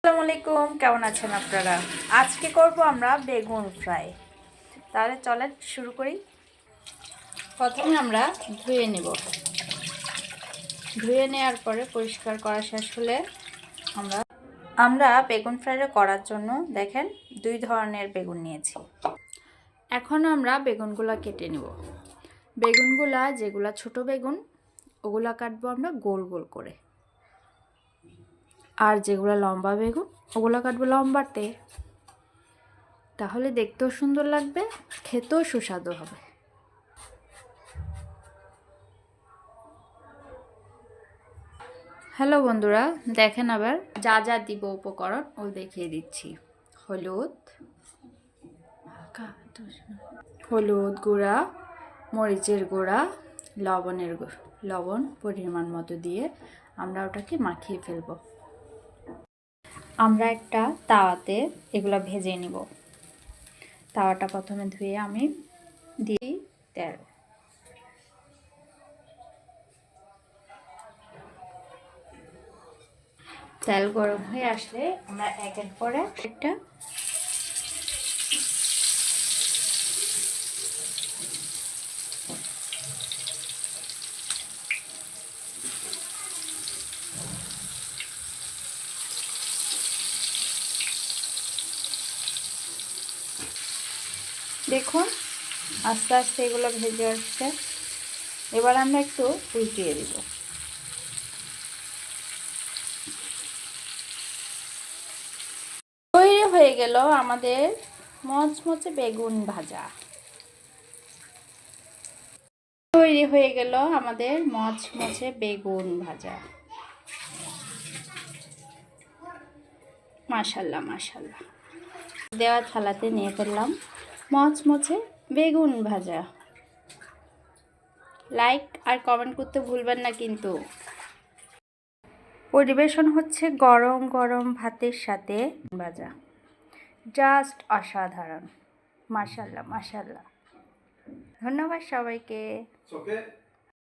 আসসালামু আলাইকুম, কেমন আছেন আপনারা? আজকে করব আমরা বেগুন ফ্রাই। তাহলে চলেন শুরু করি। প্রথমে আমরা ধুয়ে নেব। ধুয়ে নেওয়ার পরে পরিষ্কার করা শেষ হলে আমরা বেগুন ফ্রাইটা করার জন্য দেখেন 2 ধরনের বেগুন নিয়েছি। এখন আমরা বেগুনগুলা কেটে নেব। বেগুনগুলা যেগুলা ছোট বেগুন ওগুলা কাটবো আমরা গোল গোল করে, আর যেগুলো লম্বা বেগুন ওগুলো কাটবো লম্বাতে। তাহলে দেখতেও সুন্দর লাগবে, খেতেও সুস্বাদু হবে। হ্যালো বন্ধুরা, দেখেন আবার যা যা দিব উপকরণ ও দেখিয়ে দিচ্ছি। হলুদ গুঁড়া, মরিচের গুঁড়া, লবণ পরিমাণ মতো দিয়ে আমরা ওটাকে মাখিয়ে ফেলব। আমরা একটা তাওয়াতে এগুলো ভেজে নিব। তাওয়াটা প্রথমে ধুয়ে আমি দিই তেল। তেল গরম হয়ে আসলে আমরা একের পর একটা দেখুন আস্তে আস্তে এগুলো ভেজে আসছে। এবার আমরা একটু উল্টিয়ে দিব। তৈরি হয়ে গেল আমাদের মচমচে বেগুন ভাজা। তৈরি হয়ে গেল আমাদের মচমচে বেগুন ভাজা। মাশাআল্লাহ মাশাআল্লাহ। দেওয়া থালাতে নিয়ে ফেললাম মচমচে বেগুন ভাজা। লাইক আর কমেন্ট করতে ভুলবেন না কিন্তু। পরিবেশন হচ্ছে গরম গরম ভাতের সাথে ভাজা। জাস্ট অসাধারণ। মাশাআল্লাহ মাশাআল্লাহ। ধন্যবাদ সবাইকে।